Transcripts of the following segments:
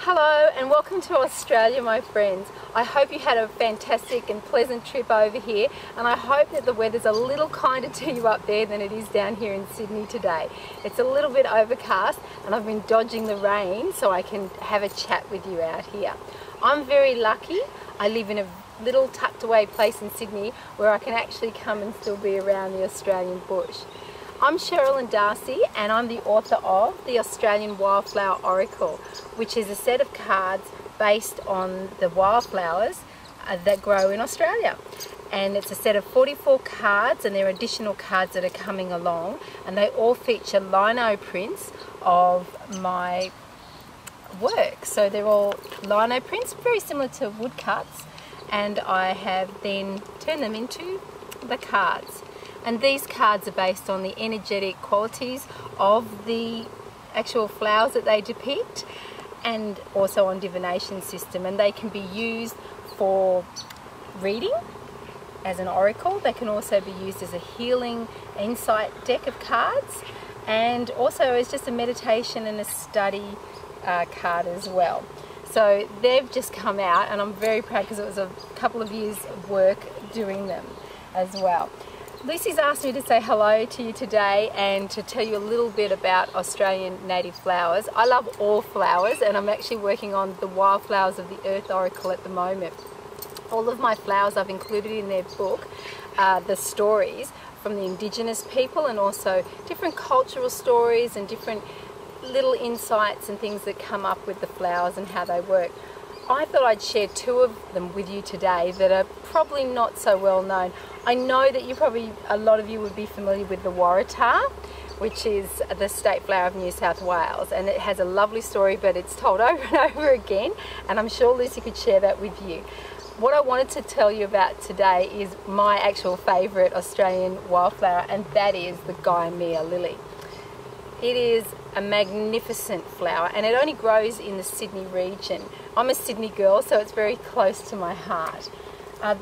Hello and welcome to Australia, my friends. I hope you had a fantastic and pleasant trip over here, and I hope that the weather's a little kinder to you up there than it is down here in Sydney today. It's a little bit overcast and I've been dodging the rain so I can have a chat with you out here. I'm very lucky. I live in a little tucked away place in Sydney where I can actually come and still be around the Australian bush. I'm Cheralyn Darcey and I'm the author of the Australian Wildflower Oracle, which is a set of cards based on the wildflowers that grow in Australia. And it's a set of 44 cards, and there are additional cards that are coming along, and they all feature lino prints of my work. So they're all lino prints, very similar to woodcuts, and I have then turned them into the cards. And these cards are based on the energetic qualities of the actual flowers that they depict, and also on divination system, and they can be used for reading as an oracle. They can also be used as a healing insight deck of cards, and also as just a meditation and a study card as well. So they've just come out and I'm very proud because it was a couple of years of work doing them as well. Lucy's asked me to say hello to you today and to tell you a little bit about Australian native flowers. I love all flowers, and I'm actually working on the Wildflowers of the Earth Oracle at the moment. All of my flowers I've included in their book, the stories from the Indigenous people, and also different cultural stories and different little insights and things that come up with the flowers and how they work. I thought I'd share two of them with you today that are probably not so well known. I know that a lot of you would be familiar with the Waratah, which is the state flower of New South Wales, and it has a lovely story, but it's told over and over again, and I'm sure Lucy could share that with you. What I wanted to tell you about today is my actual favourite Australian wildflower, and that is the Gymea lily. It is a magnificent flower, and it only grows in the Sydney region. I'm a Sydney girl, so it's very close to my heart.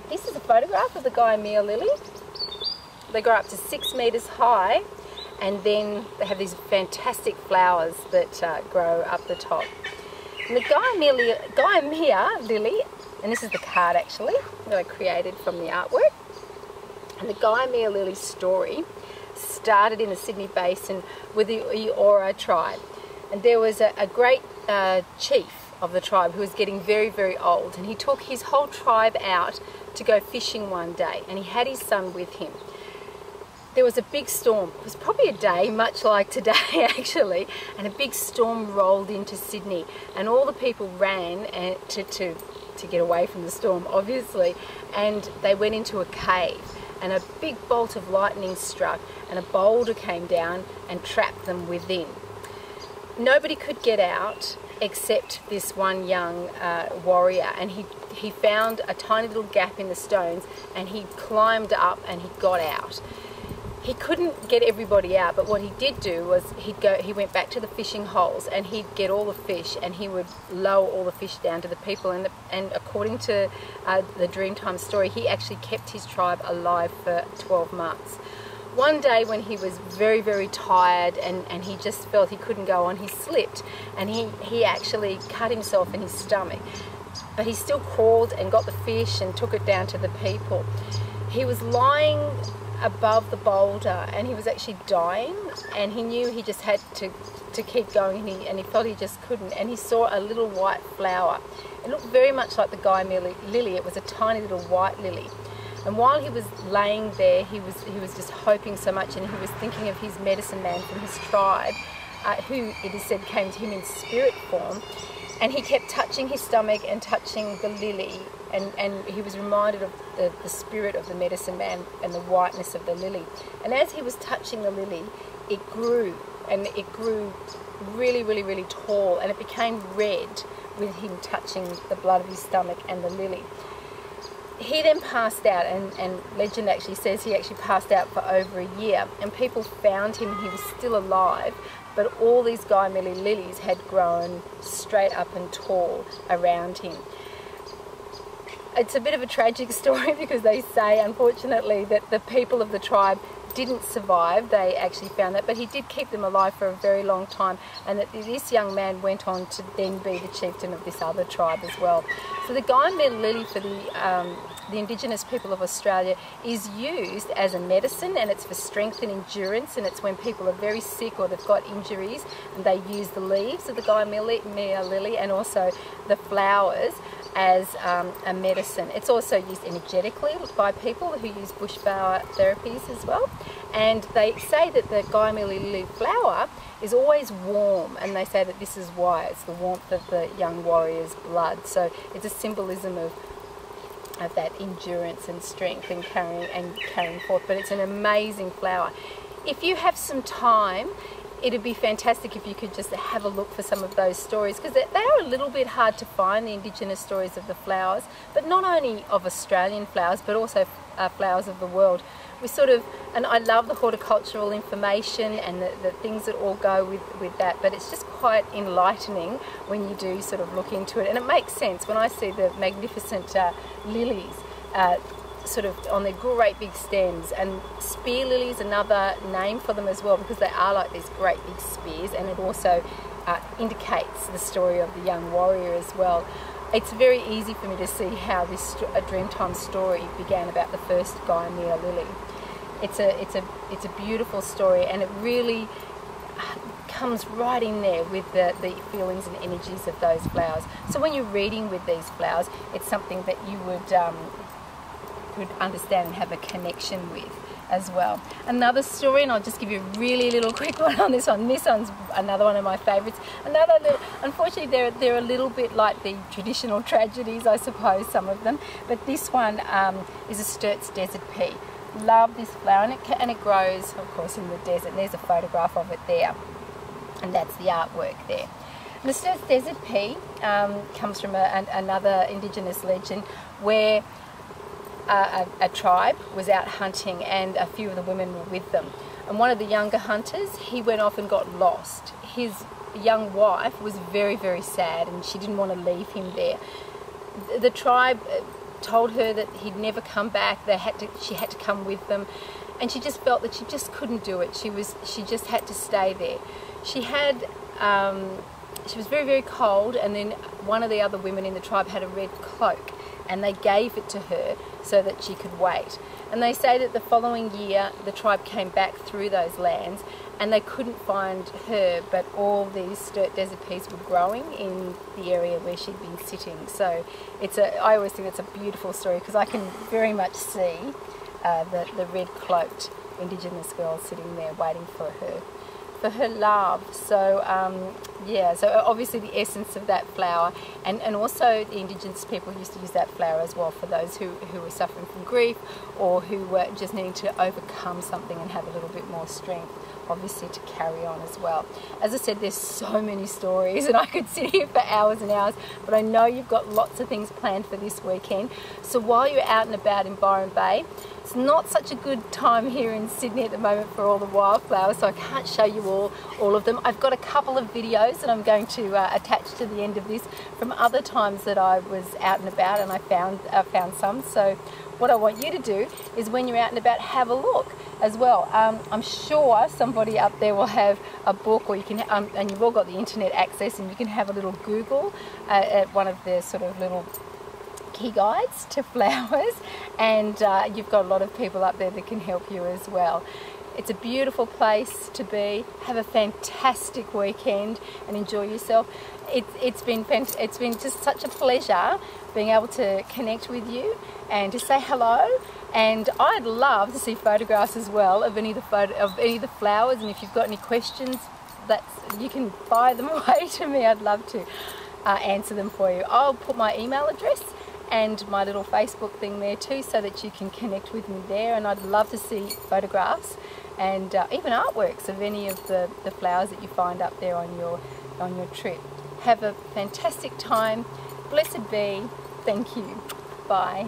This is a photograph of the Gymea lily. They grow up to 6 metres high, and then they have these fantastic flowers that grow up the top. And the Gymea lily, and this is the card actually that I created from the artwork. And the Gymea lily story started in the Sydney Basin with the Eora tribe, and there was a great chief of the tribe who was getting very, very old, and he took his whole tribe out to go fishing one day, and he had his son with him. There was a big storm. It was probably a day much like today actually, and a big storm rolled into Sydney, and all the people ran to get away from the storm, obviously, and they went into a cave, and a big bolt of lightning struck and a boulder came down and trapped them within. Nobody could get out except this one young warrior, and he found a tiny little gap in the stones, and he climbed up and he got out. He couldn't get everybody out, but what he did do was he went back to the fishing holes, and he'd get all the fish, and he would lower all the fish down to the people, and according to the Dreamtime story, he actually kept his tribe alive for 12 months. One day when he was very, very tired and he just felt he couldn't go on, he slipped, and he actually cut himself in his stomach. But he still crawled and got the fish and took it down to the people. He was lying above the boulder and he was actually dying, and he knew he just had to keep going, and he felt he just couldn't, and he saw a little white flower. It looked very much like the Gymea lily. It was a tiny little white lily. And while he was laying there, he was just hoping so much, and he was thinking of his medicine man from his tribe, who it is said came to him in spirit form, and he kept touching his stomach and touching the lily, and he was reminded of the spirit of the medicine man and the whiteness of the lily. And as he was touching the lily, it grew, and it grew really, really, really tall, and it became red with him touching the blood of his stomach and the lily. He then passed out, and legend actually says he actually passed out for over a year, and people found him and he was still alive, but all these Gymea lilies had grown straight up and tall around him. It's a bit of a tragic story because they say, unfortunately, that the people of the tribe didn't survive. They actually found that, but he did keep them alive for a very long time, and that this young man went on to then be the chieftain of this other tribe as well. So the Guyamere lily for the Indigenous people of Australia is used as a medicine, and it's for strength and endurance, and it's when people are very sick or they've got injuries, and they use the leaves of the Guyamere lily and also the flowers as a medicine. It's also used energetically by people who use bushflower therapies as well, and they say that the Guyamere lily flower is always warm, and they say that this is why. It's the warmth of the young warrior's blood, so it's a symbolism of that endurance and strength and carrying forth. But it's an amazing flower. If you have some time, it'd be fantastic if you could just have a look for some of those stories, because they are a little bit hard to find, the Indigenous stories of the flowers, but not only of Australian flowers but also flowers of the world. We sort of, and I love the horticultural information and the things that all go with that, but it's just quite enlightening when you do sort of look into it, and it makes sense when I see the magnificent lilies sort of on their great big stems, and spear lilies, another name for them as well, because they are like these great big spears, and it also indicates the story of the young warrior as well. It's very easy for me to see how this Dreamtime story began about the first Guyamere lily. It's a beautiful story, and it really comes right in there with the feelings and energies of those flowers. So when you're reading with these flowers, it's something that you would understand and have a connection with as well. Another story, and I'll just give you a really little quick one on this one. This one's another one of my favourites. Unfortunately, they're a little bit like the traditional tragedies, I suppose, some of them. But this one is a Sturt's desert pea. Love this flower, and it grows, of course, in the desert. And there's a photograph of it there, and that's the artwork there. And the Sturt's desert pea comes from another Indigenous legend where a tribe was out hunting, and a few of the women were with them. And one of the younger hunters, he went off and got lost. His young wife was very, very sad, and she didn't want to leave him there. The tribe told her that he'd never come back. She had to come with them, and she just felt that she just couldn't do it. She just had to stay there. She was very, very cold, and then one of the other women in the tribe had a red cloak, and they gave it to her so that she could wait. And they say that the following year the tribe came back through those lands, and they couldn't find her, but all these Sturt desert peas were growing in the area where she'd been sitting. So I always think it's a beautiful story, because I can very much see the red cloaked Indigenous girl sitting there waiting for her love. So yeah, so obviously the essence of that flower, and also the Indigenous people used to use that flower as well for those who were suffering from grief, or who were just needing to overcome something and have a little bit more strength, obviously, to carry on as well. As I said, there's so many stories, and I could sit here for hours and hours, but I know you've got lots of things planned for this weekend. So while you're out and about in Byron Bay, it's not such a good time here in Sydney at the moment for all the wildflowers, so I can't show you all of them. I've got a couple of videos that I'm going to attach to the end of this from other times that I was out and about, and I found some. So what I want you to do is, when you're out and about, have a look as well. I'm sure somebody up there will have a book, or you can, and you've all got the internet access, and you can have a little Google at one of the sort of little key guides to flowers, and you've got a lot of people up there that can help you as well. It's a beautiful place to be. Have a fantastic weekend and enjoy yourself. It's been just such a pleasure being able to connect with you and to say hello. And I'd love to see photographs as well of any of the flowers. And if you've got any questions, you can fire them away to me. I'd love to answer them for you. I'll put my email address and my little Facebook thing there too, so that you can connect with me there. And I'd love to see photographs and even artworks of any of the flowers that you find up there on your trip. Have a fantastic time. Blessed be. Thank you. Bye.